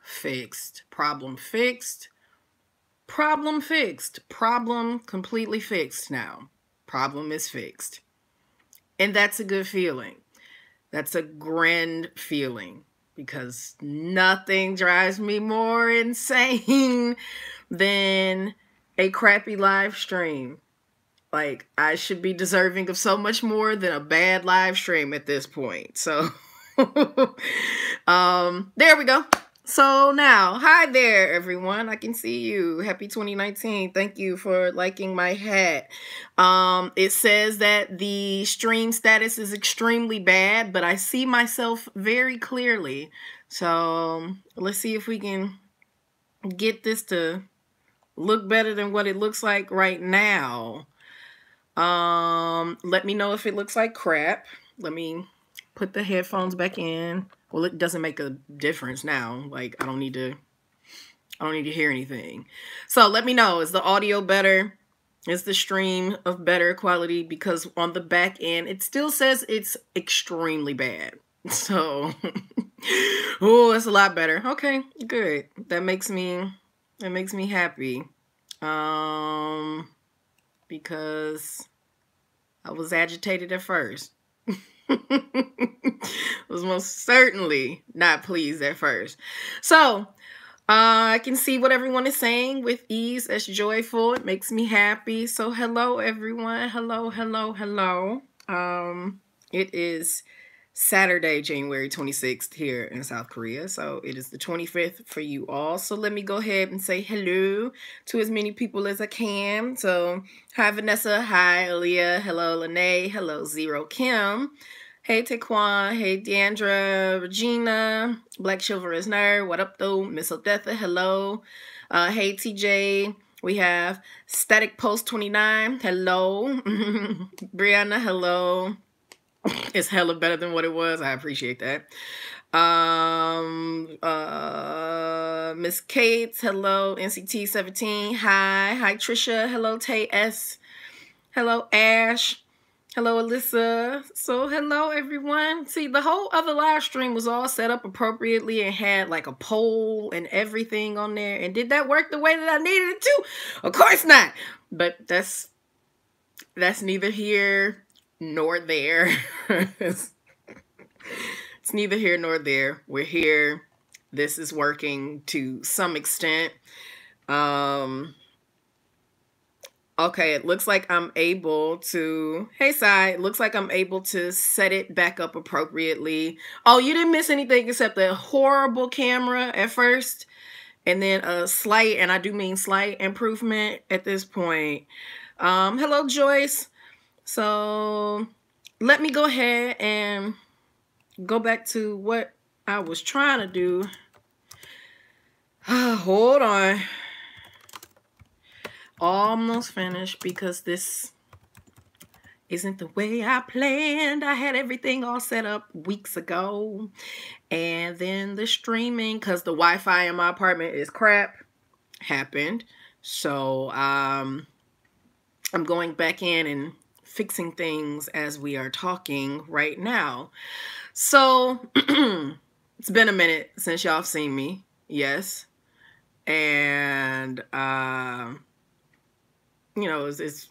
Fixed. Problem fixed. Problem fixed. Problem completely fixed now. Problem is fixed. And that's a good feeling. That's a grand feeling because nothing drives me more insane than a crappy live stream. Like, I should be deserving of so much more than a bad live stream at this point. So, there we go. So now, hi there, everyone. I can see you. Happy 2019. Thank you for liking my hat. It says that the stream status is extremely bad, but I see myself very clearly. So let's see if we can get this to look better than what it looks like right now. Let me know if it looks like crap. Let me put the headphones back in. Well, it doesn't make a difference now. Like, I don't need to hear anything. So let me know, is the audio better? Is the stream of better quality? Because on the back end, it still says it's extremely bad. So, oh, it's a lot better. Okay, good. That makes me happy. Because I was agitated at first. Was most certainly not pleased at first. So, I can see what everyone is saying with ease. That's joyful. It makes me happy. So, hello, everyone. Hello, hello, hello. It is Saturday, January 26th here in South Korea. So it is the 25th for you all. So let me go ahead and say hello to as many people as I can. So hi, Vanessa. Hi, Aaliyah. Hello, Lene. Hello, Zero Kim. Hey, Taekwon. Hey, Deandra. Regina. Black Chivalrous Nerd. What up, though? Miss Odetha. Hello. Hey, TJ. We have Static Post 29. Hello. Brianna. Hello. It's hella better than what it was. I appreciate that. Miss Kate, hello. NCT 17, hi. Hi, Trisha. Hello, Tay S. Hello, Ash. Hello, Alyssa. So, hello, everyone. See, the whole other live stream was all set up appropriately and had like a poll and everything on there. And did that work the way that I needed it to? Of course not. But that's neither here nor there. It's neither here nor there. We're here. This is working to some extent. Okay, it looks like I'm able to, hey Sai, it looks like I'm able to set it back up appropriately. Oh, you didn't miss anything except the horrible camera at first, and then a slight, and I do mean slight, improvement at this point. Hello, Joyce. So let me go ahead and go back to what I was trying to do. Hold on. Almost finished because this isn't the way I planned. I had everything all set up weeks ago. And then the streaming, because the Wi-Fi in my apartment is crap, happened. So I'm going back in and fixing things as we are talking right now. So it's been a minute since y'all have seen me. Yes. And you know, it's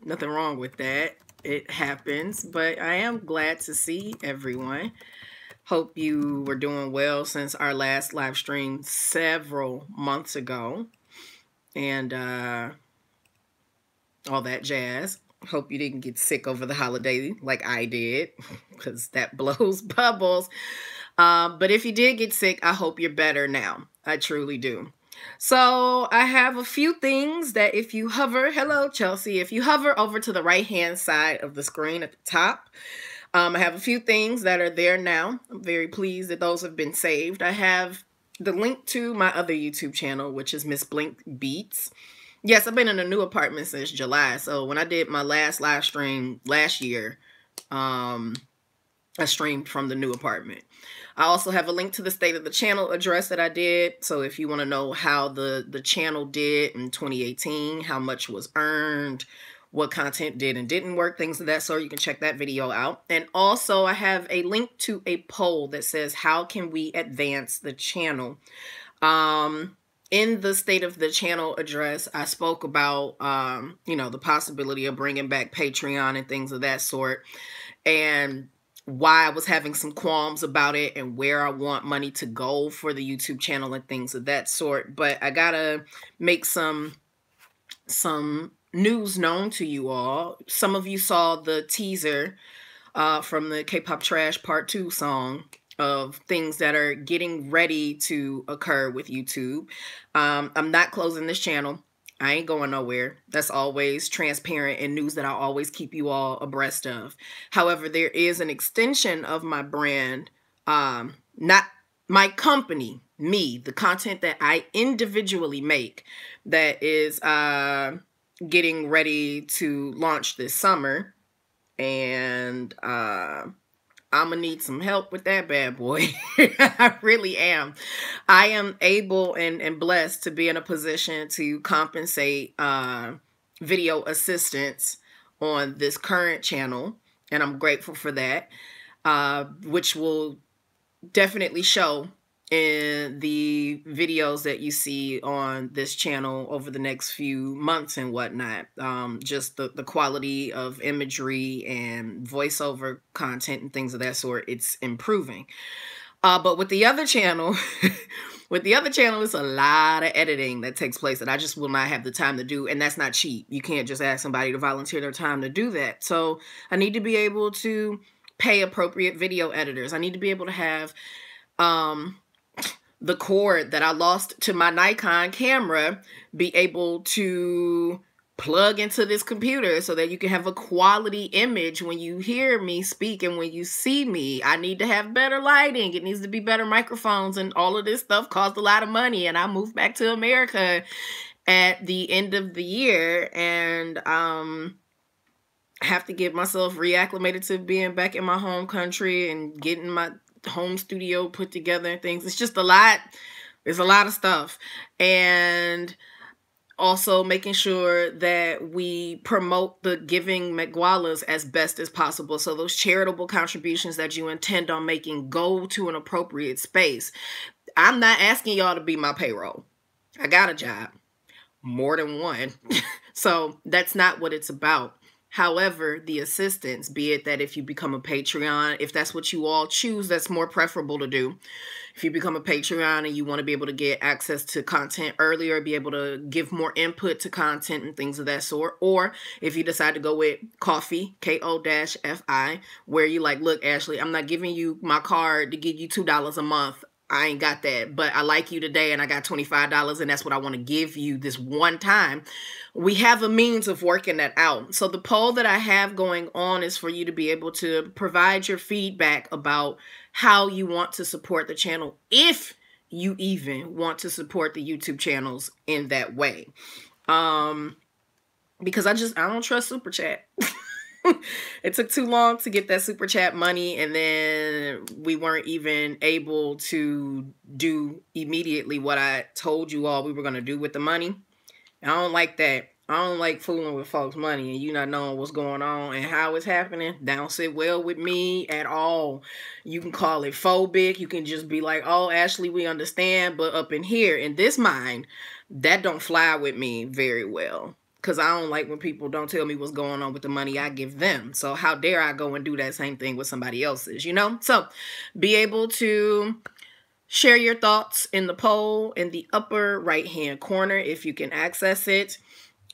nothing wrong with that. It happens, but I am glad to see everyone. Hope you were doing well since our last live stream several months ago. And all that jazz. Hope you didn't get sick over the holiday like I did, because that blows bubbles. But if you did get sick, I hope you're better now. I truly do. So I have a few things that if you hover, hello Chelsea, if you hover over to the right hand side of the screen at the top, I have a few things that are there now. I'm very pleased that those have been saved. I have the link to my other YouTube channel, which is Miss Blink Beats. Yes, I've been in a new apartment since July. So when I did my last live stream last year, I streamed from the new apartment. I also have a link to the state of the channel address that I did. So if you want to know how the channel did in 2018, how much was earned, what content did and didn't work, things of that sort. You can check that video out. And also I have a link to a poll that says, how can we advance the channel? In the State of the Channel address, I spoke about, you know, the possibility of bringing back Patreon and things of that sort, and why I was having some qualms about it and where I want money to go for the YouTube channel and things of that sort. But I gotta make some news known to you all. Some of you saw the teaser from the K-Pop Trash Part 2 song of things that are getting ready to occur with YouTube. I'm not closing this channel. I ain't going nowhere. That's always transparent and news that I'll always keep you all abreast of. However, there is an extension of my brand, not my company, me, the content that I individually make, that is getting ready to launch this summer. And I'm gonna need some help with that bad boy. I really am. I am able and blessed to be in a position to compensate video assistants on this current channel, and I'm grateful for that, which will definitely show in the videos that you see on this channel over the next few months and whatnot. Just the quality of imagery and voiceover content and things of that sort, it's improving. But with the other channel, it's a lot of editing that takes place that I just will not have the time to do. And that's not cheap. You can't just ask somebody to volunteer their time to do that. So I need to be able to pay appropriate video editors. I need to be able to have the cord that I lost to my Nikon camera be able to plug into this computer so that you can have a quality image when you hear me speak and when you see me. I need to have better lighting. It needs to be better microphones, and all of this stuff costs a lot of money. And I moved back to America at the end of the year, and have to get myself reacclimated to being back in my home country and getting my home studio put together and things. It's just a lot. There's a lot of stuff. And also making sure that we promote the giving MACGoalas as best as possible. So those charitable contributions that you intend on making go to an appropriate space. I'm not asking y'all to be my payroll. I got a job, more than one. So that's not what it's about. However, the assistance, be it that if you become a Patreon, if that's what you all choose, that's more preferable to do. If you become a Patreon and you want to be able to get access to content earlier, be able to give more input to content and things of that sort. Or if you decide to go with Ko-fi, Ko-fi, where you like, look, Ashley, I'm not giving you my card to give you $2 a month. I ain't got that, but I like you today and I got $25 and that's what I want to give you this one time. We have a means of working that out. So the poll that I have going on is for you to be able to provide your feedback about how you want to support the channel, if you even want to support the YouTube channels in that way. Because I don't trust Super Chat. It took too long to get that Super Chat money, and then we weren't even able to do immediately what I told you all we were going to do with the money. I don't like that. I don't like fooling with folks' money and you not knowing what's going on and how it's happening. That don't sit well with me at all. You can call it phobic. You can just be like, oh, Ashley, we understand. But up in here, in this mind, that don't fly with me very well. Because I don't like when people don't tell me what's going on with the money I give them. So how dare I go and do that same thing with somebody else's, you know? So be able to share your thoughts in the poll in the upper right-hand corner if you can access it.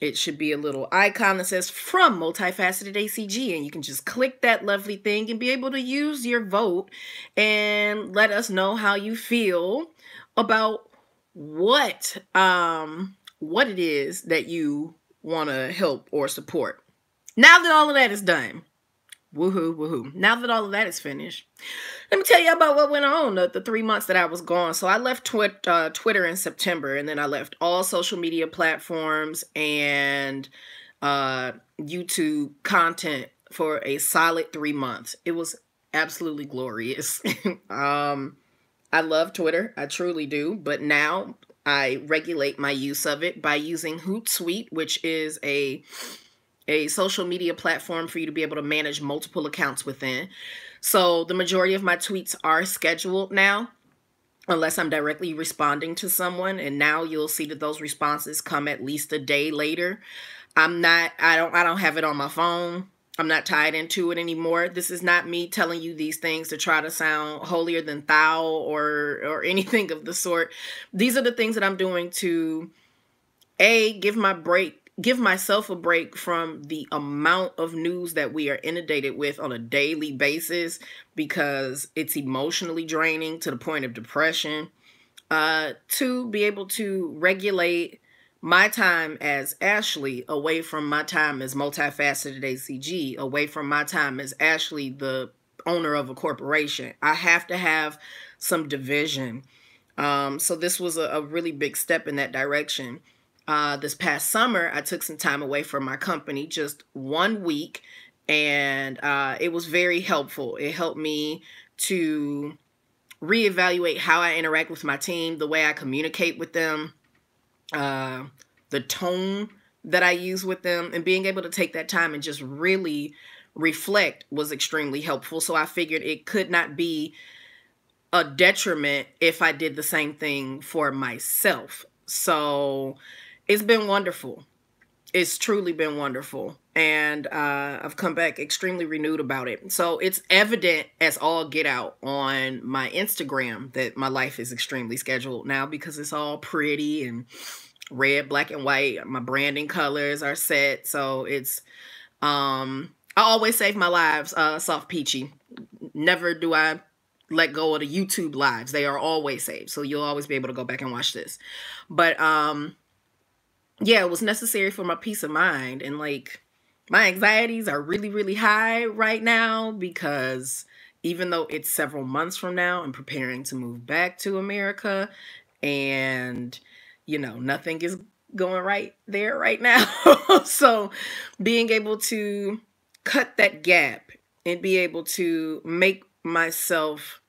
It should be a little icon that says from Multifacetedacg, and you can just click that lovely thing and be able to use your vote and let us know how you feel about what it is that you want to help or support. Now that all of that is done, woohoo, woohoo. Now that all of that is finished, let me tell you about what went on the 3 months that I was gone. So I left Twitter in September, and then I left all social media platforms and YouTube content for a solid 3 months. It was absolutely glorious. I love Twitter. I truly do. But now I regulate my use of it by using Hootsuite, which is a a social media platform for you to be able to manage multiple accounts within. So the majority of my tweets are scheduled now, unless I'm directly responding to someone. And now you'll see that those responses come at least a day later. I don't have it on my phone. I'm not tied into it anymore. This is not me telling you these things to try to sound holier than thou or anything of the sort. These are the things that I'm doing to give myself a break from the amount of news that we are inundated with on a daily basis, because it's emotionally draining to the point of depression. To be able to regulate my time as Ashley away from my time as Multifacetedacg, away from my time as Ashley, the owner of a corporation. I have to have some division. So this was a really big step in that direction. This past summer, I took some time away from my company, just 1 week, and it was very helpful. It helped me to reevaluate how I interact with my team, the way I communicate with them, the tone that I use with them, and being able to take that time and just really reflect was extremely helpful. So I figured it could not be a detriment if I did the same thing for myself. So it's been wonderful. It's truly been wonderful. And I've come back extremely renewed about it. So it's evident as all get out on my Instagram that my life is extremely scheduled now, because it's all pretty and red, black, and white. My branding colors are set. So it's, I always save my lives soft peachy. Never do I let go of the YouTube lives. They are always saved. So you'll always be able to go back and watch this. But yeah, it was necessary for my peace of mind. And like, my anxieties are really, really high right now, because even though it's several months from now, I'm preparing to move back to America, and you know, nothing is going right there right now. So being able to cut that gap and be able to make myself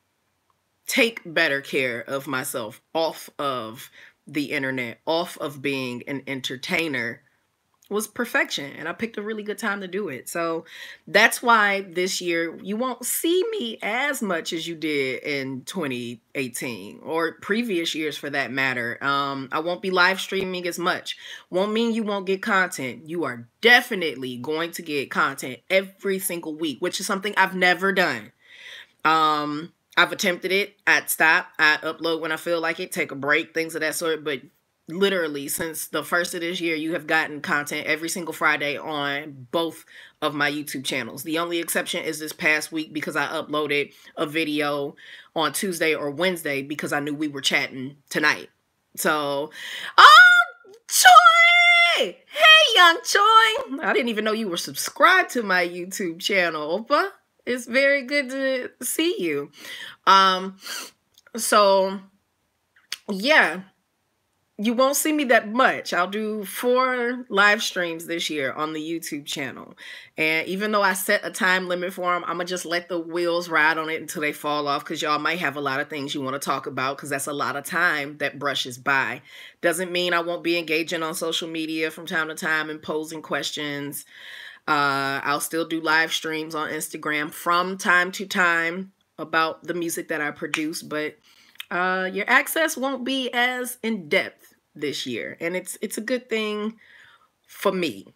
take better care of myself off of the internet, off of being an entertainer, was perfection. And I picked a really good time to do it. So that's why this year you won't see me as much as you did in 2018 or previous years for that matter. I won't be live streaming as much. Won't mean you won't get content. You are definitely going to get content every single week, which is something I've never done. I've attempted it. I'd stop. I'd upload when I feel like it, take a break, things of that sort. But literally, since the first of this year, you have gotten content every single Friday on both of my YouTube channels. The only exception is this past week, because I uploaded a video on Tuesday or Wednesday because I knew we were chatting tonight. So, Choi! Hey, young Choi! I didn't even know you were subscribed to my YouTube channel, Opa. It's very good to see you. So yeah, you won't see me that much. I'll do 4 live streams this year on the YouTube channel. And even though I set a time limit for them, I'm going to just let the wheels ride on it until they fall off, because y'all might have a lot of things you want to talk about, because that's a lot of time that brushes by. Doesn't mean I won't be engaging on social media from time to time and posing questions. I'll still do live streams on Instagram from time to time about the music that I produce, but your access won't be as in-depth this year. And it's a good thing for me.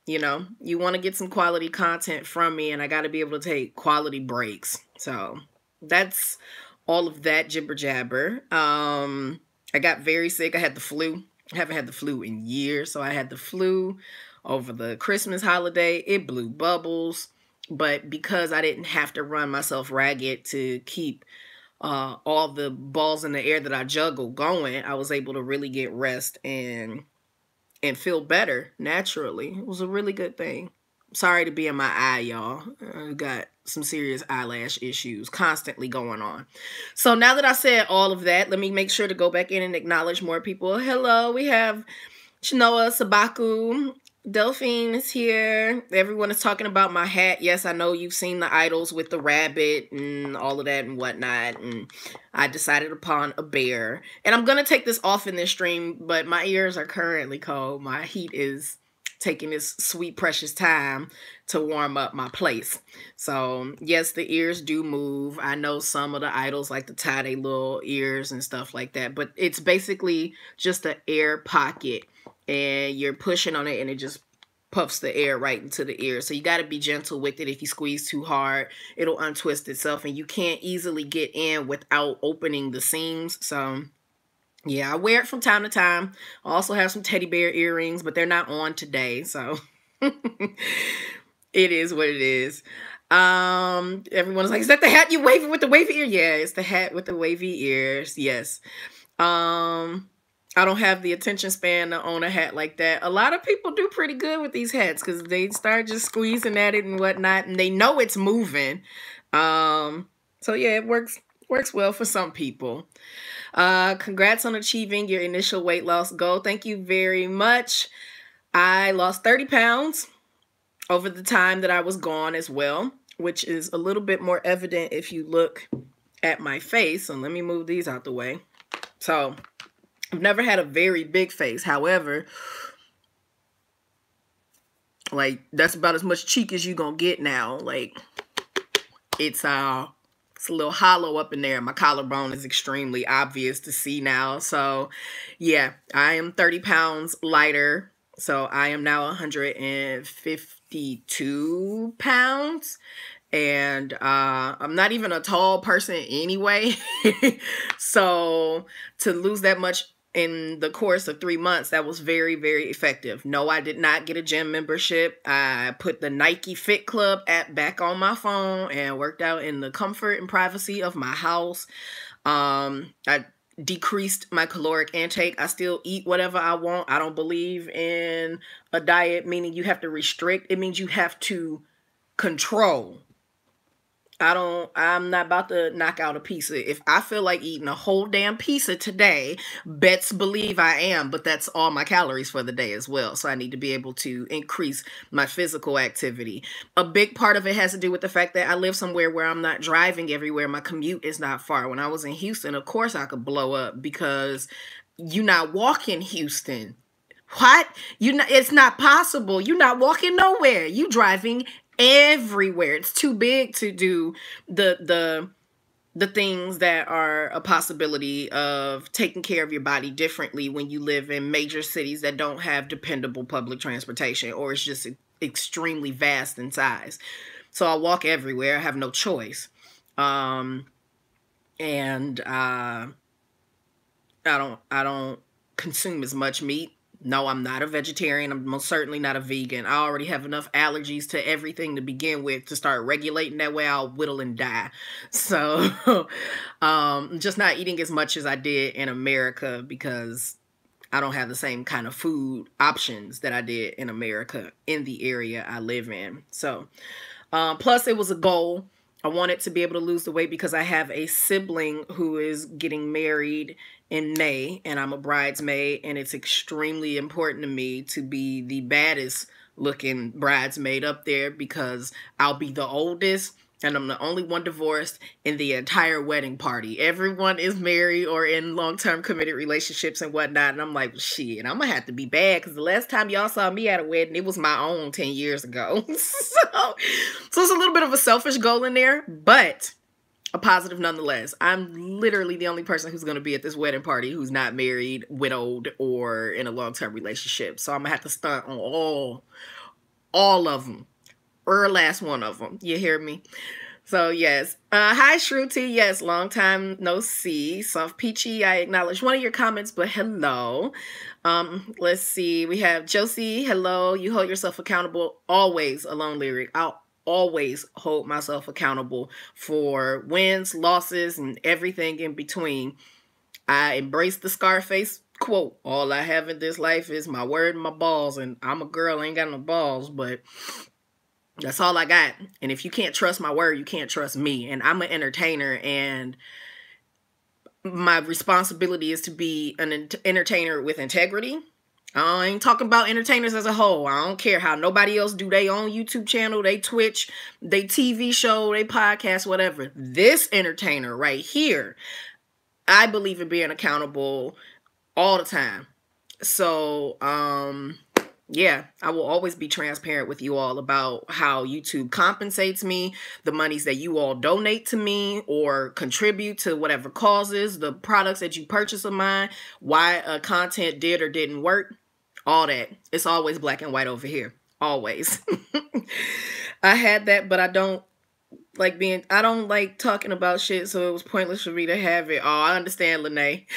You know, you want to get some quality content from me, and I got to be able to take quality breaks. So that's all of that jibber jabber. I got very sick. I had the flu. I haven't had the flu in years, so I had the flu over the Christmas holiday. It blew bubbles, but because I didn't have to run myself ragged to keep all the balls in the air that I juggle going, I was able to really get rest and feel better naturally. It was a really good thing. Sorry to be in my eye, y'all. I got some serious eyelash issues constantly going on. So now that I said all of that, let me make sure to go back in and acknowledge more people. Hello, we have Chinoa Sabaku. Delphine is here. Everyone is talking about my hat. Yes, I know you've seen the idols with the rabbit and all of that and whatnot. And I decided upon a bear. And I'm going to take this off in this stream, but my ears are currently cold. My heat is taking this sweet, precious time to warm up my place. So yes, the ears do move. I know some of the idols like to tie their little ears and stuff like that, but it's basically just an air pocket, and you're pushing on it and it just puffs the air right into the ear. So you got to be gentle with it. If you squeeze too hard, it'll untwist itself, and you can't easily get in without opening the seams. So yeah, I wear it from time to time. I also have some teddy bear earrings, but they're not on today. So it is what it is. Everyone's like, is that the hat you waving with the wavy ear? Yeah, it's the hat with the wavy ears. Yes. I don't have the attention span to own a hat like that. A lot of people do pretty good with these hats because they start just squeezing at it and whatnot, and they know it's moving. So yeah, it works well for some people. Congrats on achieving your initial weight loss goal. Thank you very much. I lost 30 pounds over the time that I was gone as well, which is a little bit more evident if you look at my face. And let me move these out the way. So I've never had a very big face. However, like, that's about as much cheek as you gonna get now. Like, it's a little hollow up in there. My collarbone is extremely obvious to see now. So yeah, I am 30 pounds lighter. So I am now 152 pounds. And I'm not even a tall person anyway. So to lose that much in the course of 3 months, that was very, very effective. No, I did not get a gym membership. I put the Nike Fit Club app back on my phone and worked out in the comfort and privacy of my house. I decreased my caloric intake. I still eat whatever I want. I don't believe in a diet, meaning you have to restrict. It means you have to control. I'm not about to knock out a pizza. If I feel like eating a whole damn pizza today, bets believe I am, but that's all my calories for the day as well. So I need to be able to increase my physical activity. A big part of it has to do with the fact that I live somewhere where I'm not driving everywhere. My commute is not far. When I was in Houston, of course I could blow up because you're not walking Houston. What? It's not possible. You're not walking nowhere. You driving everywhere. It's too big to do the things that are a possibility of taking care of your body differently when you live in major cities that don't have dependable public transportation, or it's just extremely vast in size. So I walk everywhere. I have no choice. I don't consume as much meat. No, I'm not a vegetarian. I'm most certainly not a vegan. I already have enough allergies to everything to begin with. To start regulating that way, I'll whittle and die. So just not eating as much as I did in America because I don't have the same kind of food options that I did in America in the area I live in. So plus it was a goal. I wanted to be able to lose the weight because I have a sibling who is getting married in May, and I'm a bridesmaid, and it's extremely important to me to be the baddest looking bridesmaid up there because I'll be the oldest, and I'm the only one divorced in the entire wedding party. Everyone is married or in long-term committed relationships and whatnot, and I'm like, shit, I'm gonna have to be bad because the last time y'all saw me at a wedding, it was my own 10 years ago. So it's a little bit of a selfish goal in there, but a positive nonetheless. I'm literally the only person who's going to be at this wedding party who's not married, widowed, or in a long-term relationship. So I'm going to have to stunt on all of them. Or last one of them. You hear me? So yes. Hi, Shruti. Yes, long time no see. Soft Peachy, I acknowledge one of your comments, but hello. Let's see. We have Josie. Hello. You hold yourself accountable always. Alone lyric. I'll always hold myself accountable for wins, losses, and everything in between. I embrace the Scarface quote. All I have in this life is my word and my balls. And I'm a girl, I ain't got no balls, but that's all I got. And if you can't trust my word, you can't trust me. And I'm an entertainer, and my responsibility is to be an entertainer with integrity. I ain't talking about entertainers as a whole. I don't care how nobody else do their own YouTube channel, they Twitch, they TV show, they podcast, whatever. This entertainer right here, I believe in being accountable all the time. So, yeah, I will always be transparent with you all about how YouTube compensates me, the monies that you all donate to me or contribute to whatever causes, the products that you purchase of mine, why content did or didn't work, all that. It's always black and white over here. Always. I had that, but I don't like talking about shit, so it was pointless for me to have it. Oh, I understand, Lene.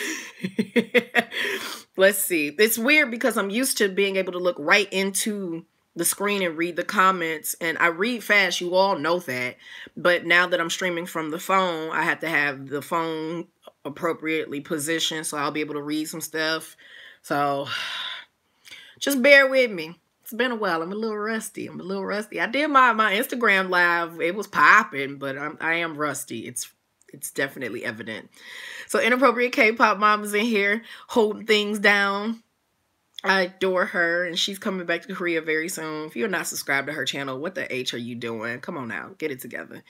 Let's see. It's weird because I'm used to being able to look right into the screen and read the comments, and I read fast. You all know that. But now that I'm streaming from the phone, I have to have the phone appropriately positioned so I'll be able to read some stuff. So just bear with me. It's been a while. I'm a little rusty. I did my Instagram live. It was popping, but I am rusty. It's definitely evident. So inappropriate K-pop mama's in here holding things down. I adore her, and she's coming back to Korea very soon. If you're not subscribed to her channel, what the H are you doing? Come on now, get it together.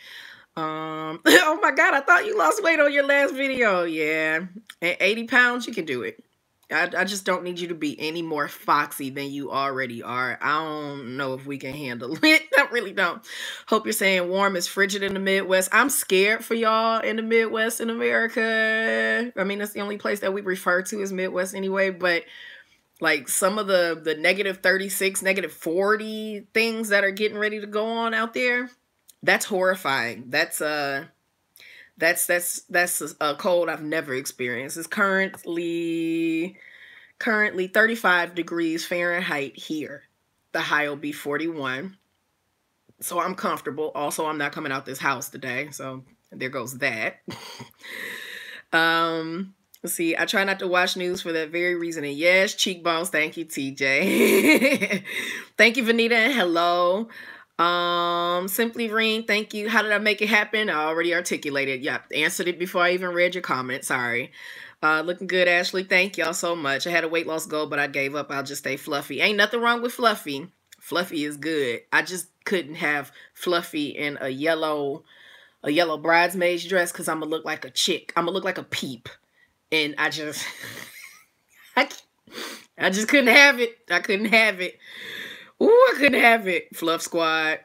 Oh my God, I thought you lost weight on your last video. Yeah, at 80 pounds, you can do it. I just don't need you to be any more foxy than you already are. I don't know if we can handle it. I really don't. Hope you're saying warm is frigid in the Midwest. I'm scared for y'all in the Midwest in America. I mean, that's the only place that we refer to as Midwest anyway. But like some of the negative 36, negative 40 things that are getting ready to go on out there, that's horrifying. That's a cold I've never experienced. It's currently 35 degrees Fahrenheit here. The high will be 41. So I'm comfortable. Also, I'm not coming out this house today. So there goes that. Let's see. I try not to watch news for that very reason. And yes, cheekbones. Thank you, TJ. Thank you, Vanita, and hello. Simply Ring, thank you. How did I make it happen? I already articulated. Yeah, answered it before I even read your comment. Sorry. Looking good, Ashley. Thank y'all so much. I had a weight loss goal, but I gave up. I'll just stay fluffy. Ain't nothing wrong with fluffy. Fluffy is good. I just couldn't have fluffy in a yellow bridesmaid's dress because I'm gonna look like a chick. I'm gonna look like a peep. And I just I just couldn't have it. I couldn't have it. Ooh, I couldn't have it. Fluff Squad.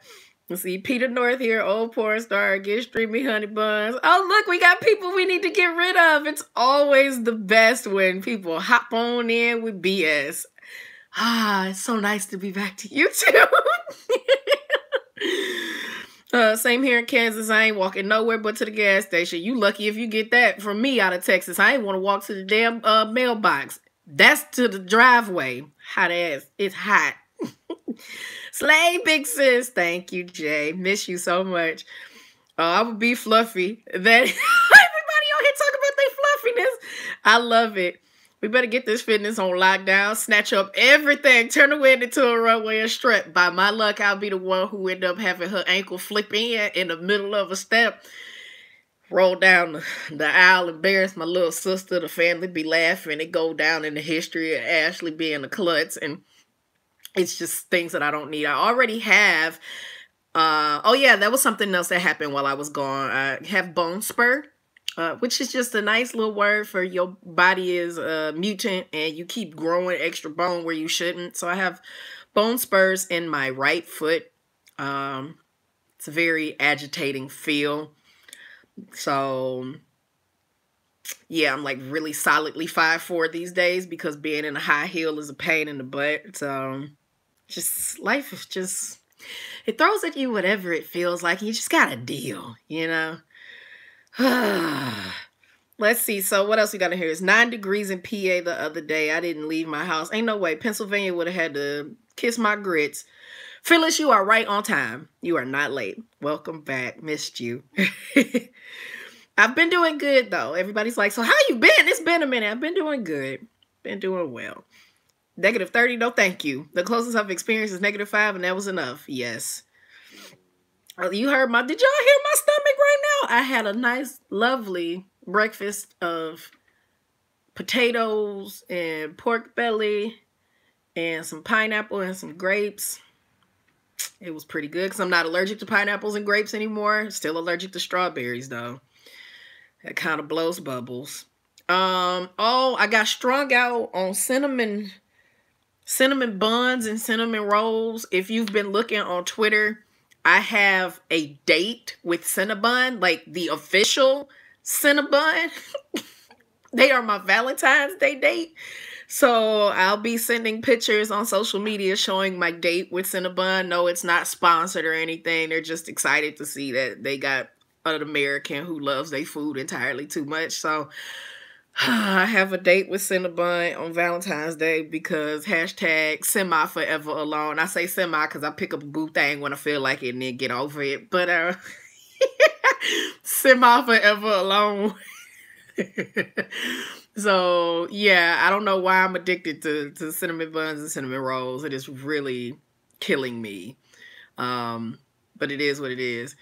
Let's see. Peter North here. Old porn star. Get streamy honey buns. Oh, look. We got people we need to get rid of. It's always the best when people hop on in with BS. It's so nice to be back to YouTube. Same here in Kansas. I ain't walking nowhere but to the gas station. You lucky if you get that from me out of Texas. I ain't want to walk to the damn mailbox. That's to the driveway. Hot ass. It's hot. Slay, big sis. Thank you, Jay. Miss you so much. I would be fluffy. That everybody on here talk about their fluffiness. I love it. We better get this fitness on lockdown. Snatch up everything. Turn the wind into a runway and strap. By my luck, I'll be the one who end up having her ankle flip in the middle of a step. Roll down the aisle, embarrass my little sister. The family be laughing. It go down in the history of Ashley being a klutz. And it's just things that I don't need. I already have. Oh, yeah, that was something else that happened while I was gone. I have bone spur, which is just a nice little word for your body is a mutant and you keep growing extra bone where you shouldn't. So I have bone spurs in my right foot. It's a very agitating feel. So, yeah, I'm like really solidly 5'4" these days because being in a high heel is a pain in the butt. So, just life is just, it throws at you whatever it feels like. You just got to deal, you know? Let's see. So, what else we got in here? It's 9 degrees in PA the other day. I didn't leave my house. Ain't no way. Pennsylvania would have had to kiss my grits. Phyllis, you are right on time. You are not late. Welcome back. Missed you. I've been doing good, though. Everybody's like, so how you been? It's been a minute. I've been doing good. Been doing well. Negative 30, no thank you. The closest I've experienced is negative 5, and that was enough. Yes. You heard my, did y'all hear my stomach right now? I had a nice, lovely breakfast of potatoes and pork belly and some pineapple and some grapes. It was pretty good because I'm not allergic to pineapples and grapes anymore. Still allergic to strawberries, though. That kind of blows bubbles. Oh, I got strung out on cinnamon cinnamon buns and cinnamon rolls. If you've been looking on Twitter, I have a date with Cinnabon, like the official Cinnabon. They are my Valentine's Day date. So I'll be sending pictures on social media showing my date with Cinnabon. No, it's not sponsored or anything. They're just excited to see that they got an American who loves their food entirely too much. So I have a date with Cinnabon on Valentine's Day because hashtag semi forever alone. I say semi because I pick up a boo thing when I feel like it and then get over it. But semi forever alone. So yeah, I don't know why I'm addicted to cinnamon buns and cinnamon rolls. It is really killing me. But it is what it is.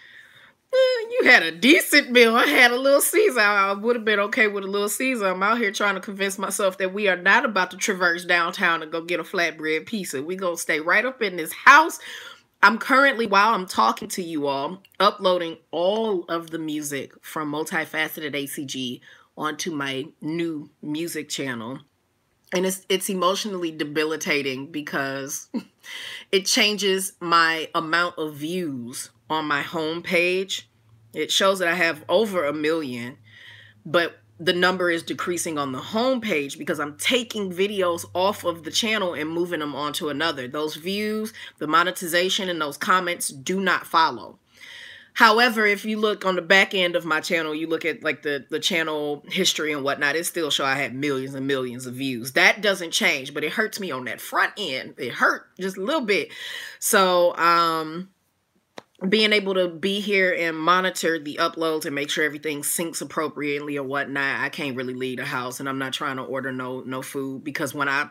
You had a decent meal. I had a Little Caesar. I would have been okay with a Little Caesar. I'm out here trying to convince myself that we are not about to traverse downtown and go get a flatbread pizza. We gonna stay right up in this house. I'm currently, while I'm talking to you all, uploading all of the music from Multifacetedacg onto my new music channel. And it's emotionally debilitating because it changes my amount of views on my homepage. It shows that I have over 1 million, but the number is decreasing on the homepage because I'm taking videos off of the channel and moving them onto another. Those views, the monetization, and those comments do not follow. However, if you look on the back end of my channel, you look at like the channel history and whatnot, it still shows I had millions and millions of views. That doesn't change, but it hurts me on that front end. It hurt just a little bit. So, being able to be here and monitor the uploads and make sure everything syncs appropriately or whatnot, I can't really leave the house, and I'm not trying to order no food because when I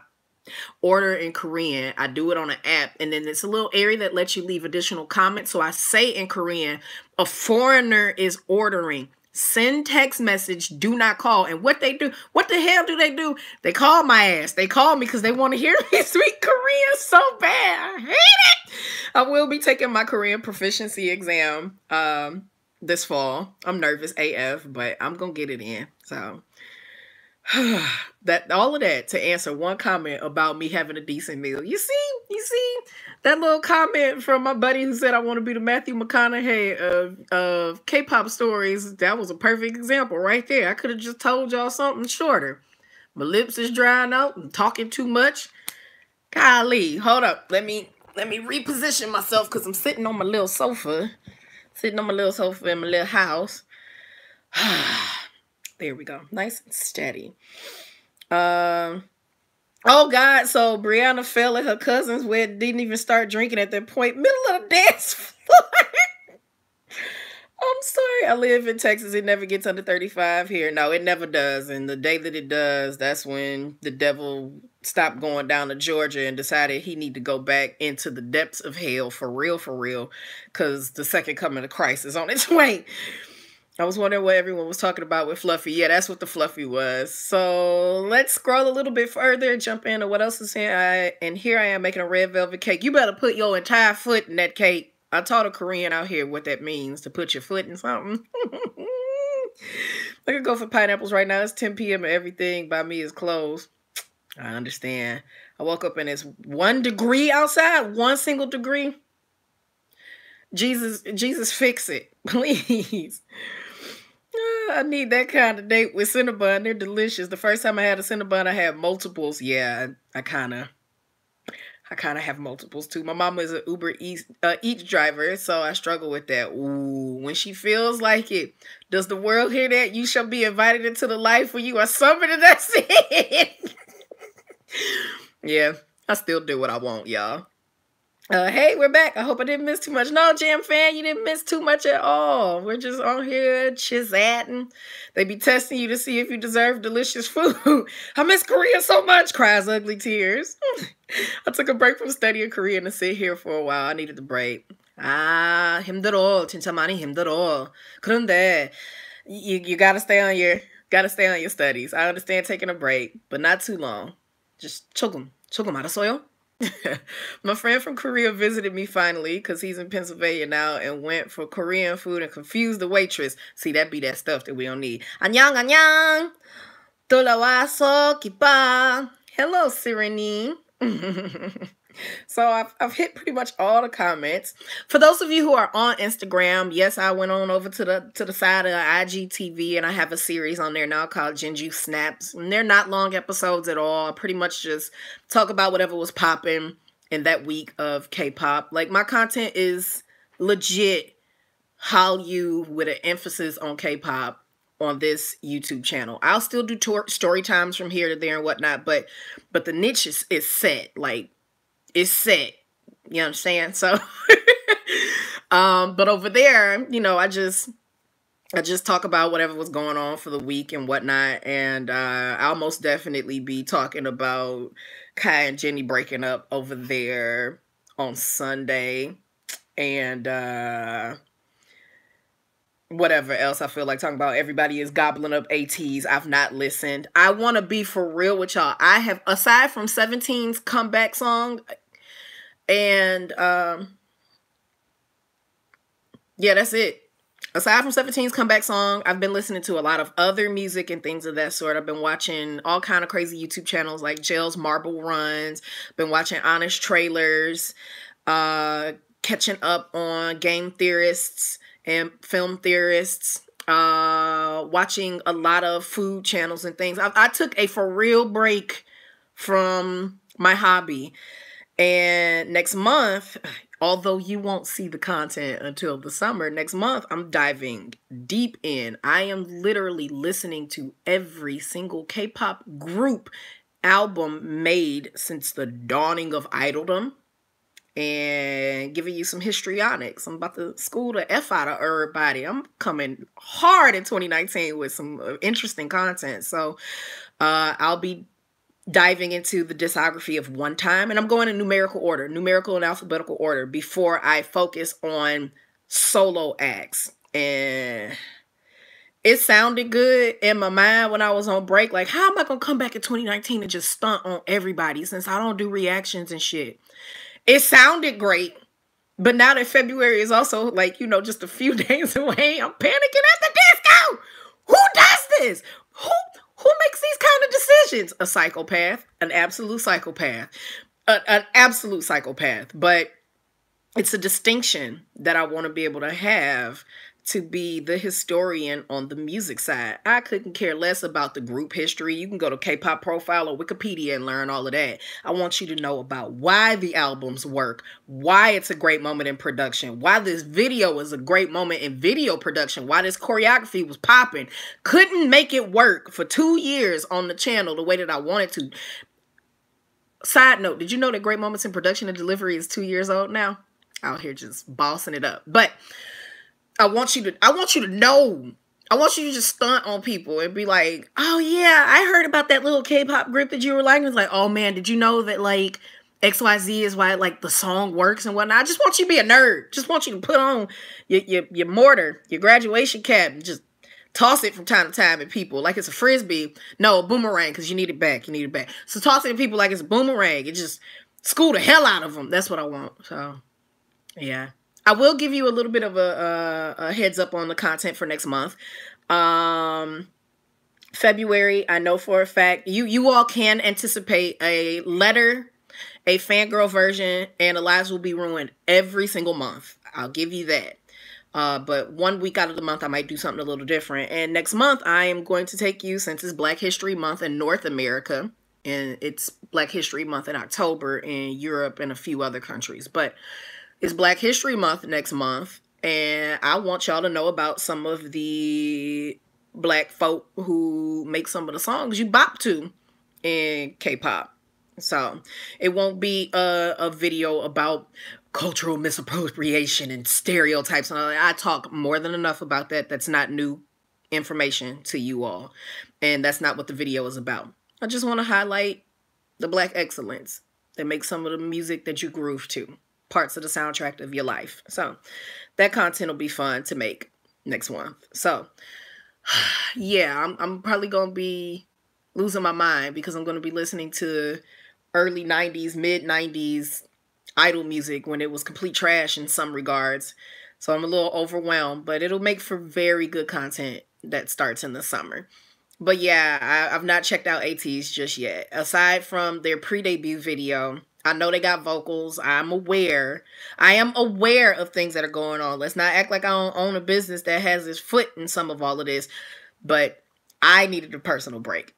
order in Korean, I do it on an app, and then it's a little area that lets you leave additional comments. So I say in Korean, a foreigner is ordering. Send text message, do not call. And what they do, what the hell do they do? They call my ass. They call me because they want to hear me speak Korean so bad. I hate it. I will be taking my Korean proficiency exam this fall. I'm nervous AF, but I'm going to get it in. So that all of that to answer one comment about me having a decent meal. You see that little comment from my buddy who said I want to be the Matthew McConaughey of K-pop stories. That was a perfect example right there. I could have just told y'all something shorter. My lips is drying out. I'm talking too much. Golly, hold up. Let me reposition myself because I'm sitting on my little sofa. Sitting on my little sofa in my little house. There we go. Nice and steady. Oh God. So Brianna fell at her cousin's wedding, didn't even start drinking at that point. Middle of the dance floor. I'm sorry. I live in Texas. It never gets under 35 here. No, it never does. And the day that it does, that's when the devil stopped going down to Georgia and decided he need to go back into the depths of hell for real. Because the second coming of Christ is on its way. I was wondering what everyone was talking about with Fluffy. Yeah, that's what the Fluffy was. So let's scroll a little bit further and jump into what else is here. And here I am making a red velvet cake. You better put your entire foot in that cake. I taught a Korean out here what that means, to put your foot in something. I could go for pineapples right now. It's 10 p.m. and everything by me is closed. I understand. I woke up and it's 1 degree outside. 1 single degree. Jesus, fix it. Please. I need that kind of date with Cinnabon. They're delicious. The first time I had a Cinnabon, I had multiples. Yeah, I kind of have multiples too. My mama is an Uber Eats driver, so I struggle with that. Ooh, when she feels like it. Does the world hear that? You shall be invited into the life where you are summoned and that's it. Yeah, I still do what I want, y'all. Hey, we're back. I hope I didn't miss too much. No, Jam fan, you didn't miss too much at all. We're just on here chizatting. They be testing you to see if you deserve delicious food. I miss Korea so much, cries ugly tears. I took a break from studying Korean to sit here for a while. I needed the break. 힘들어. 진짜 많이 힘들어. 그런데 you gotta stay on your studies. I understand taking a break, but not too long. Just 조금 알았어요? My friend from Korea visited me finally because he's in Pennsylvania now and went for Korean food and confused the waitress. See, that be that stuff that we don't need. 안녕. 돌아와서 기뻐. Hello, Sirenine. So I've hit pretty much all the comments. For those of you who are on Instagram, yes, I went on over to the side of IGTV, and I have a series on there now called Jinju Snaps. And they're not long episodes at all. I pretty much just talk about whatever was popping in that week of K-pop. Like, my content is legit Hallyu with an emphasis on K-pop on this YouTube channel. I'll still do story times from here to there and whatnot, but the niche is set. Like, it's set. You understand? So but over there, you know, I just talk about whatever was going on for the week and whatnot. And I'll most definitely be talking about Kai and Jenny breaking up over there on Sunday. And whatever else I feel like talking about. Everybody is gobbling up ATs. I've not listened. I want to be for real with y'all. I have, aside from 17's comeback song, and yeah, that's it. Aside from 17's comeback song, I've been listening to a lot of other music and things of that sort. I've been watching all kind of crazy YouTube channels like Jail's Marble Runs. Been watching Honest Trailers. Catching up on game theorists and film theorists. Watching a lot of food channels and things. I took a for real break from my hobby. And next month, although you won't see the content until the summer, next month I'm diving deep in. I am literally listening to every single K-pop group album made since the dawning of idoldom and giving you some histrionics. I'm about to school the F out of everybody. I'm coming hard in 2019 with some interesting content. So I'll be diving into the discography of One Time, and I'm going in numerical and alphabetical order before I focus on solo acts. And it sounded good in my mind when I was on break. Like, how am I going to come back in 2019 and just stunt on everybody since I don't do reactions and shit? It sounded great, but now that February is also, like, you know, just a few days away, I'm panicking at the disco. Who does this? Who makes these kind of decisions? A psychopath, an absolute psychopath, an absolute psychopath. But it's a distinction that I want to be able to have to be the historian on the music side. I couldn't care less about the group history. You can go to K-pop profile or Wikipedia and learn all of that. I want you to know about why the albums work, why it's a great moment in production, why this video is a great moment in video production, why this choreography was popping. Couldn't make it work for 2 years on the channel the way that I wanted to. Side note, did you know that Great Moments in Production and Delivery is 2 years old now? Out here just bossing it up. But I want you to know. I want you to just stunt on people and be like, oh yeah, I heard about that little K-pop group that you were liking. It's like, oh man, did you know that like XYZ is why like the song works and whatnot? I just want you to be a nerd. Just want you to put on your mortar, your graduation cap, and just toss it from time to time at people like it's a frisbee. No, a boomerang, because you need it back. You need it back. So toss it at people like it's a boomerang and just school the hell out of them. That's what I want. So yeah. I will give you a little bit of a heads up on the content for next month. February, I know for a fact, you all can anticipate a letter, a fangirl version, and a Lives Will Be Ruined every single month. I'll give you that. But 1 week out of the month, I might do something a little different. And next month, I am going to take you, since it's Black History Month in North America, and it's Black History Month in October in Europe and a few other countries. But it's Black History Month next month, and I want y'all to know about some of the black folk who make some of the songs you bop to in K-pop. So it won't be a video about cultural misappropriation and stereotypes and all that. I talk more than enough about that. That's not new information to you all, and that's not what the video is about. I just want to highlight the black excellence that makes some of the music that you groove to parts of the soundtrack of your life. So that content will be fun to make next month. So yeah, I'm probably going to be losing my mind because I'm going to be listening to early 90s, mid 90s idol music when it was complete trash in some regards. So I'm a little overwhelmed, but it'll make for very good content that starts in the summer. But yeah, I've not checked out ATEEZ just yet. Aside from their pre-debut video, I know they got vocals. I'm aware. I am aware of things that are going on. Let's not act like I don't own a business that has its foot in some of all of this. But I needed a personal break.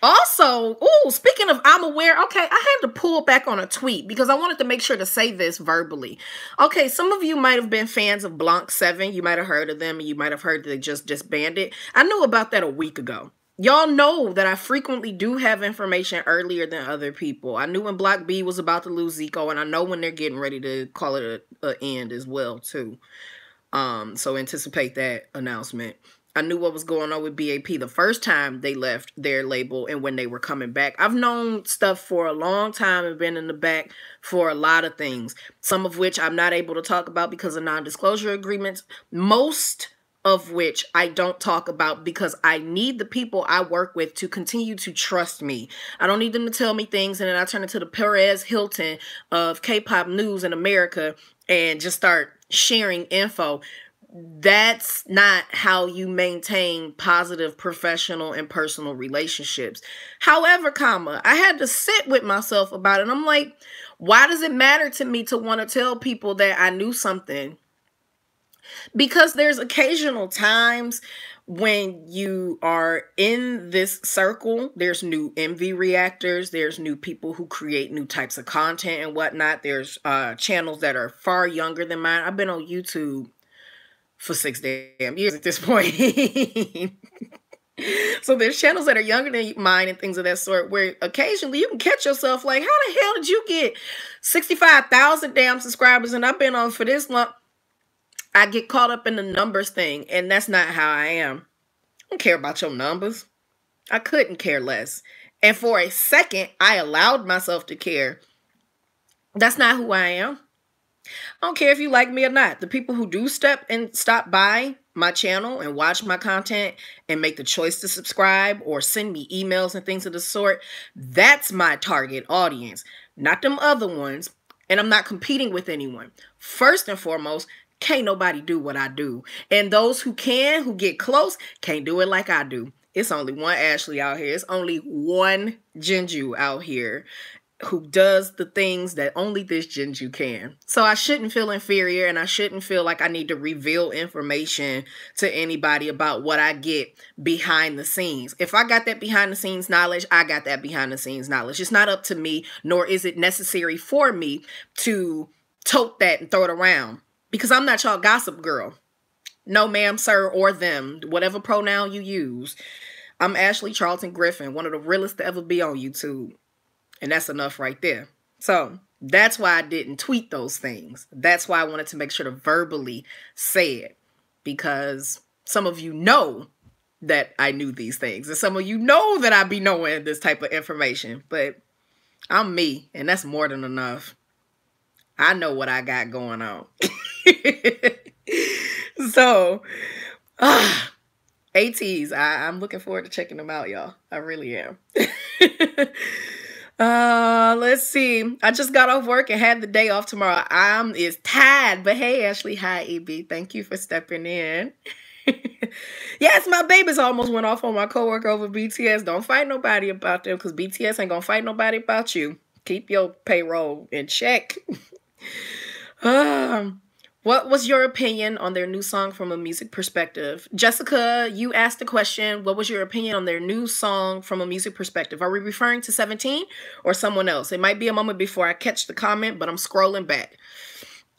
Also, speaking of I'm aware, okay, I had to pull back on a tweet because I wanted to make sure to say this verbally. Okay, some of you might have been fans of Blanc 7. You might have heard of them, and you might have heard that they just disbanded. I knew about that a week ago. Y'all know that I frequently do have information earlier than other people. I knew when Block B was about to lose Zico, and I know when they're getting ready to call it an end as well, too. So anticipate that announcement. I knew what was going on with BAP the first time they left their label and when they were coming back. I've known stuff for a long time and been in the back for a lot of things, some of which I'm not able to talk about because of non-disclosure agreements, most of which I don't talk about because I need the people I work with to continue to trust me. I don't need them to tell me things and then I turn into the Perez Hilton of K-pop news in America and just start sharing info. That's not how you maintain positive professional and personal relationships. However, I had to sit with myself about it. And I'm like, why does it matter to me to want to tell people that I knew something? Because there's occasional times when you are in this circle, there's new MV reactors, there's new people who create new types of content and whatnot. There's channels that are far younger than mine. I've been on YouTube for 6 damn years at this point. So there's channels that are younger than mine and things of that sort where occasionally you can catch yourself like, how the hell did you get 65,000 damn subscribers and I've been on for this long? I get caught up in the numbers thing, and that's not how I am. I don't care about your numbers. I couldn't care less. And for a second, I allowed myself to care. That's not who I am. I don't care if you like me or not. The people who do stop by my channel and watch my content and make the choice to subscribe or send me emails and things of the sort, that's my target audience, not them other ones. And I'm not competing with anyone. First and foremost, can't nobody do what I do. And those who can, who get close, can't do it like I do. It's only one Ashley out here. It's only one Jinju out here who does the things that only this Jinju can. So I shouldn't feel inferior and I shouldn't feel like I need to reveal information to anybody about what I get behind the scenes. If I got that behind the scenes knowledge, I got that behind the scenes knowledge. It's not up to me, nor is it necessary for me to tote that and throw it around because I'm not y'all gossip girl. No, ma'am, sir, or them, whatever pronoun you use. I'm Ashley Charlton Griffin, one of the realest to ever be on YouTube. And that's enough right there. So that's why I didn't tweet those things. That's why I wanted to make sure to verbally say it. Because some of you know that I knew these things. And some of you know that I be knowing this type of information. But I'm me. And that's more than enough. I know what I got going on. So, ATEEZ. I'm looking forward to checking them out, y'all. I really am. Let's see. I just got off work and had the day off tomorrow. I'm tired, but hey, Ashley, hi, EB. Thank you for stepping in. Yes, my babies almost went off on my coworker over BTS. Don't fight nobody about them because BTS ain't gonna fight nobody about you. Keep your payroll in check. What was your opinion on their new song from a music perspective? Jessica, you asked the question, what was your opinion on their new song from a music perspective? Are we referring to 17 or someone else? It might be a moment before I catch the comment, but I'm scrolling back.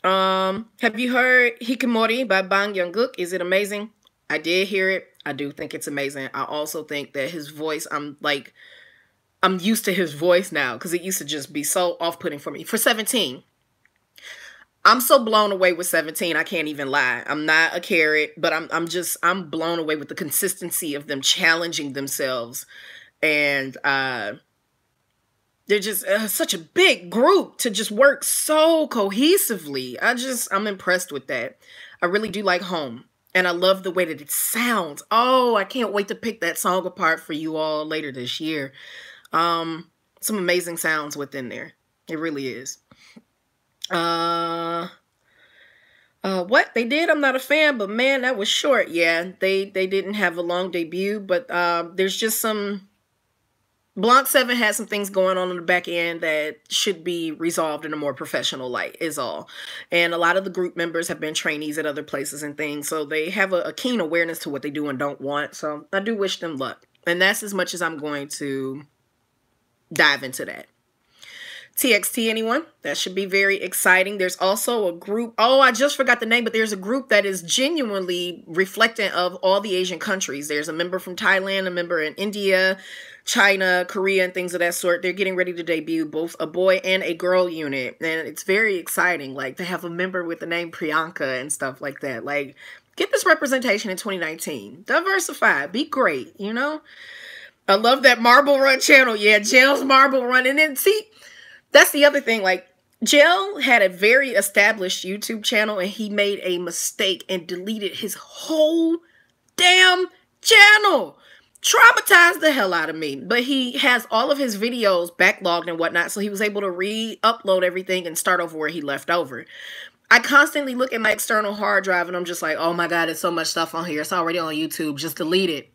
Have you heard Hikikomori by Bang Jungkook? Is it amazing? I did hear it. I do think it's amazing. I also think that his voice, I'm used to his voice now because it used to just be so off-putting for me. For 17. I'm so blown away with 17. I can't even lie. I'm not a carrot, but I'm blown away with the consistency of them challenging themselves. And they're just such a big group to just work so cohesively. I'm impressed with that. I really do like Home. And I love the way that it sounds. Oh, I can't wait to pick that song apart for you all later this year. Some amazing sounds within there. It really is. What they did, I'm not a fan, but man, that was short. Yeah, they didn't have a long debut, but there's just some Blanc 7 had some things going on in the back end that should be resolved in a more professional light, is all. And a lot of the group members have been trainees at other places and things, so they have a keen awareness to what they do and don't want. So I do wish them luck. And that's as much as I'm going to dive into that. TXT, anyone? That should be very exciting. There's also a group. Oh, I just forgot the name, but there's a group that is genuinely reflectant of all the Asian countries. There's a member from Thailand, a member in India, China, Korea, and things of that sort. They're getting ready to debut both a boy and a girl unit. And it's very exciting. Like, to have a member with the name Priyanka and stuff like that. Like, get this representation in 2019. Diversify. Be great, you know? I love that Marble Run channel. Yeah, Jail's Marble Run. And then, see, that's the other thing. Like, Jail had a very established YouTube channel, and he made a mistake and deleted his whole damn channel. Traumatized the hell out of me. But he has all of his videos backlogged and whatnot, so he was able to re-upload everything and start over where he left over. I constantly look at my external hard drive, and I'm just like, oh my God, there's so much stuff on here. It's already on YouTube. Just delete it.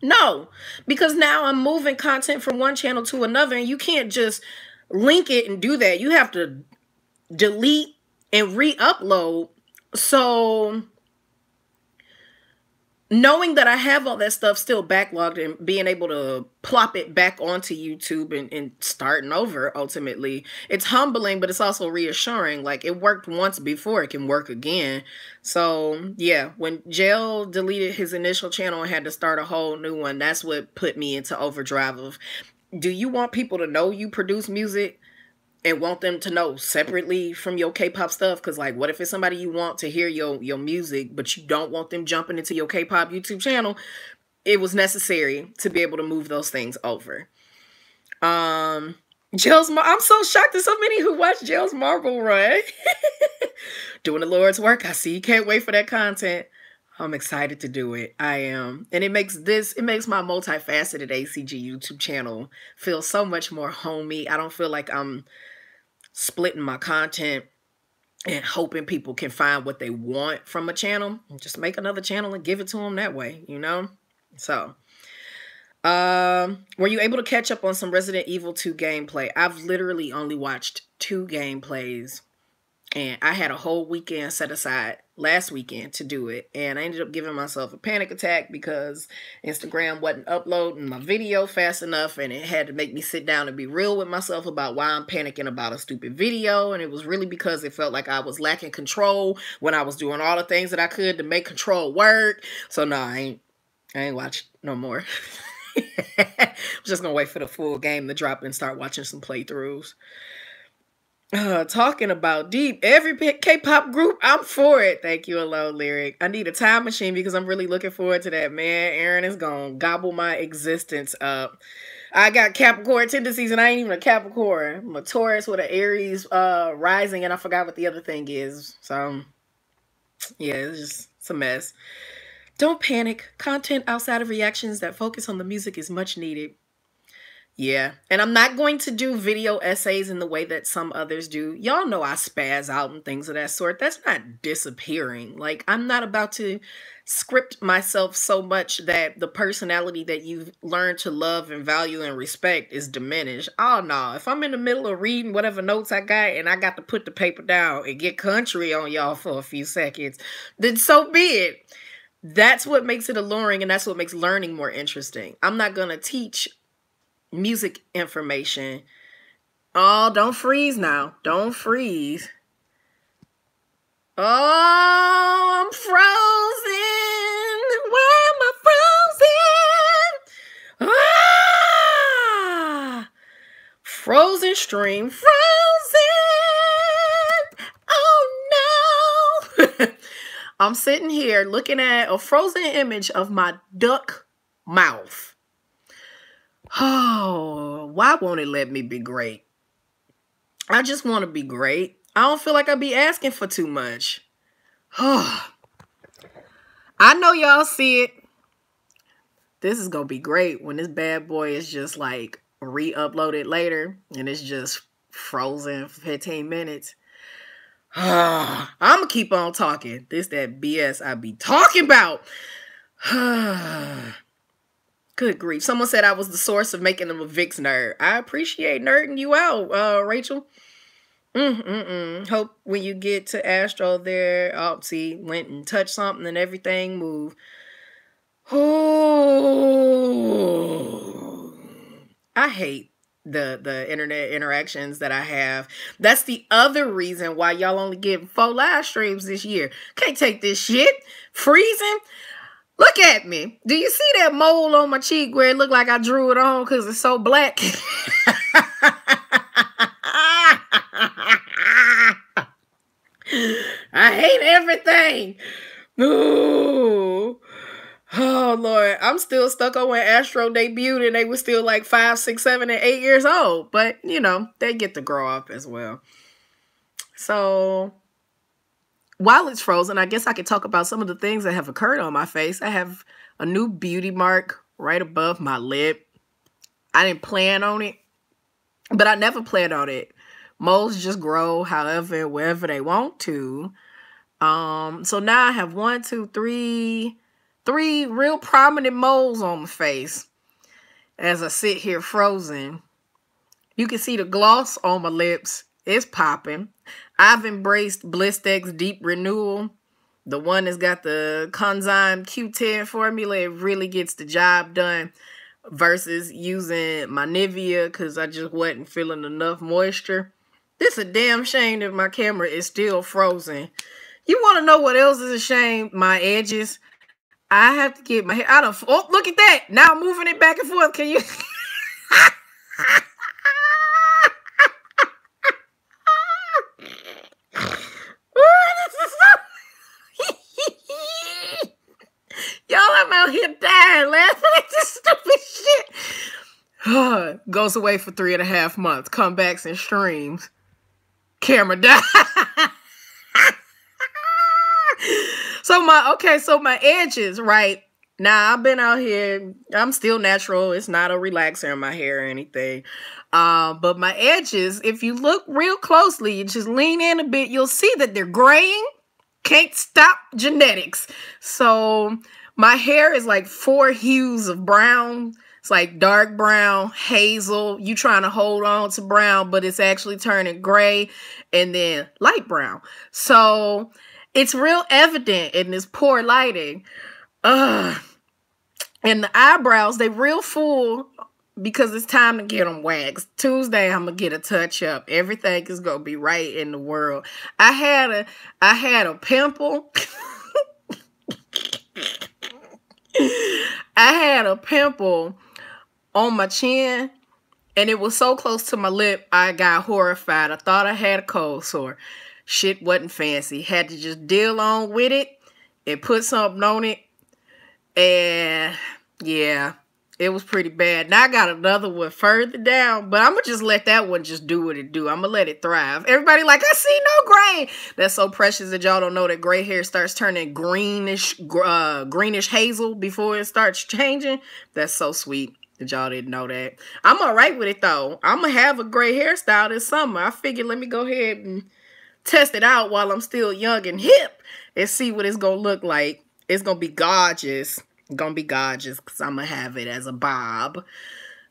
No, because now I'm moving content from one channel to another, and you can't just link it and do that. You have to delete and re-upload. So knowing that I have all that stuff still backlogged and being able to plop it back onto YouTube and starting over, ultimately, it's humbling, but it's also reassuring. Like, it worked once before, it can work again. So yeah, when Jail deleted his initial channel and had to start a whole new one, that's what put me into overdrive of, do you want people to know you produce music and want them to know separately from your K-pop stuff? Because, like, what if it's somebody you want to hear your music, but you don't want them jumping into your K-pop YouTube channel? It was necessary to be able to move those things over. Jail's, I'm so shocked there's so many who watch Jail's Marble Run. Doing the Lord's work. I see you can't wait for that content. I'm excited to do it. I am. And it makes my multifaceted ACG YouTube channel feel so much more homey. I don't feel like I'm splitting my content and hoping people can find what they want from a channel. Just make another channel and give it to them that way, you know? So, were you able to catch up on some Resident Evil 2 gameplay? I've literally only watched 2 gameplays. And I had a whole weekend set aside last weekend to do it. And I ended up giving myself a panic attack because Instagram wasn't uploading my video fast enough. And it had to make me sit down and be real with myself about why I'm panicking about a stupid video. And it was really because it felt like I was lacking control when I was doing all the things that I could to make control work. So no, I ain't watch no more. I'm just going to wait for the full game to drop and start watching some playthroughs. Talking about deep, every K-pop group, I'm for it. Thank you, Hello Lyric. I need a time machine because I'm really looking forward to that, man. Aaron is gonna gobble my existence up. I got Capricorn tendencies and I ain't even a Capricorn. I'm a Taurus with an Aries rising, and I forgot what the other thing is. So yeah, it's a mess. Don't panic. Content outside of reactions that focus on the music is much needed. Yeah, and I'm not going to do video essays in the way that some others do. Y'all know I spaz out and things of that sort. That's not disappearing. Like, I'm not about to script myself so much that the personality that you've learned to love and value and respect is diminished. Oh, no. If I'm in the middle of reading whatever notes I got and I got to put the paper down and get country on y'all for a few seconds, then so be it. That's what makes it alluring, and that's what makes learning more interesting. I'm not going to teach music information. Oh, don't freeze now. Don't freeze. Oh, I'm frozen. Why am I frozen? Ah! Frozen stream. Frozen. Oh, no. I'm sitting here looking at a frozen image of my duck mouth. Oh, why won't it let me be great? I just want to be great. I don't feel like I'll be asking for too much. Oh, I know y'all see it. This is going to be great when this bad boy is just like re-uploaded later and it's just frozen for 15 minutes. I'm gonna keep on talking. This that BS I be talking about. Good grief. Someone said I was the source of making them a VIX nerd. I appreciate nerding you out, Rachel. Hope when you get to Astro there, oh, see, went and touched something and everything moved. Oh, I hate the internet interactions that I have. That's the other reason why y'all only get 4 live streams this year. Can't take this shit. Freezing. Look at me. Do you see that mole on my cheek where it looked like I drew it on because it's so black? I hate everything. Ooh. Oh, Lord. I'm still stuck on when Astro debuted and they were still like 5, 6, 7, and 8 years old. But, you know, they get to grow up as well. So, while it's frozen, I guess I could talk about some of the things that have occurred on my face. I have a new beauty mark right above my lip. I didn't plan on it, but I never planned on it. Moles just grow however, wherever they want to. So now I have 1, 2, 3 real prominent moles on my face as I sit here frozen. You can see the gloss on my lips. It's popping. I've embraced Blistex Deep Renewal. The one that's got the Conzyme Q10 formula. It really gets the job done versus using my Nivea because I just wasn't feeling enough moisture. This a damn shame that my camera is still frozen. You want to know what else is a shame? My edges. I have to get my hair out of. Oh, look at that. Now I'm moving it back and forth. Can you? Y'all, I'm out here dying laughing at this stupid shit. Goes away for 3.5 months. Comebacks and streams. Camera died. So my edges, right? Now, I've been out here. I'm still natural. It's not a relaxer in my hair or anything. But my edges, if you look real closely, you just lean in a bit, you'll see that they're graying. Can't stop genetics. So my hair is like 4 hues of brown. It's like dark brown, hazel. You trying to hold on to brown, but it's actually turning gray, and then light brown. So it's real evident in this poor lighting. And the eyebrows, they real full because it's time to get them waxed. Tuesday, I'm going to get a touch up. Everything is going to be right in the world. I had a pimple. I had a pimple on my chin, and it was so close to my lip, I got horrified. I thought I had a cold sore. Shit wasn't fancy. Had to just deal on with it and put something on it. And yeah, it was pretty bad. Now I got another one further down, but I'm going to just let that one just do what it do. I'm going to let it thrive. Everybody like, I see no gray. That's so precious that y'all don't know that gray hair starts turning greenish hazel before it starts changing. That's so sweet that y'all didn't know that. I'm all right with it, though. I'm going to have a gray hairstyle this summer. I figured let me go ahead and test it out while I'm still young and hip and see what it's going to look like. It's going to be gorgeous. It's going to be gorgeous because I'm going to have it as a bob.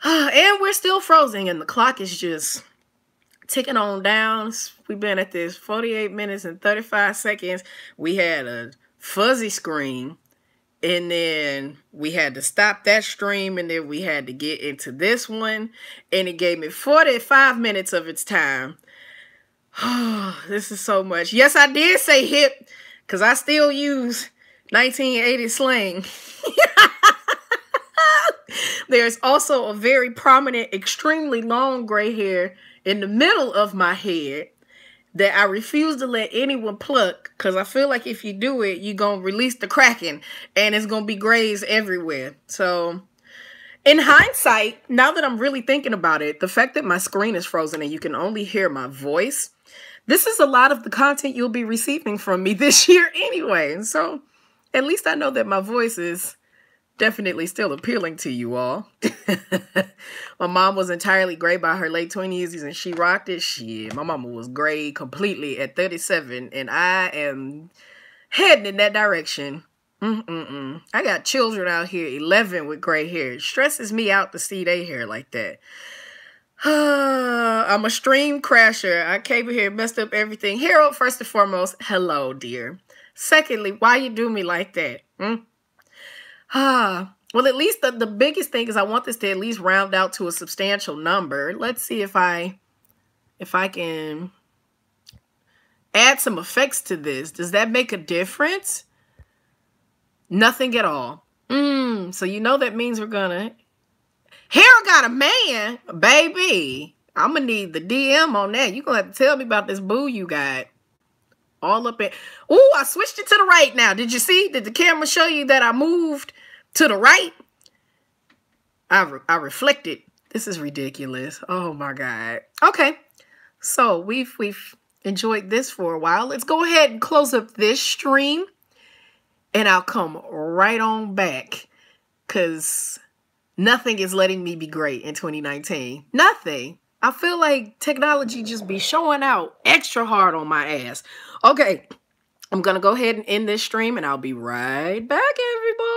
And we're still frozen and the clock is just ticking on down. We've been at this 48 minutes and 35 seconds. We had a fuzzy screen and then we had to stop that stream and then we had to get into this one and it gave me 45 minutes of its time. This is so much. Yes, I did say hip because I still use 1980 slang. There's also a very prominent, extremely long gray hair in the middle of my head that I refuse to let anyone pluck because I feel like if you do it, you're going to release the kraken and it's going to be grays everywhere. So in hindsight, now that I'm really thinking about it, the fact that my screen is frozen and you can only hear my voice, this is a lot of the content you'll be receiving from me this year anyway. And so at least I know that my voice is definitely still appealing to you all. My mom was entirely gray by her late 20s, and she rocked it. Shit, my mama was gray completely at 37, and I am heading in that direction. I got children out here, 11 with gray hair. It stresses me out to see their hair like that. I'm a stream crasher. I came here, messed up everything. Harold, first and foremost, hello, dear. Secondly, why you do me like that? Well, at least the biggest thing is I want this to at least round out to a substantial number. Let's see if I can add some effects to this. Does that make a difference? Nothing at all. So you know that means we're gonna... Harold got a man, baby. I'm gonna need the DM on that. You're gonna have to tell me about this boo you got. All up in... Ooh, I switched it to the right now. Did you see? Did the camera show you that I moved to the right? I reflected. This is ridiculous. Oh my God. Okay. So we've enjoyed this for a while. Let's go ahead and close up this stream. And I'll come right on back. Because nothing is letting me be great in 2019. Nothing. I feel like technology just be showing out extra hard on my ass. Okay. I'm going to go ahead and end this stream. And I'll be right back, everybody.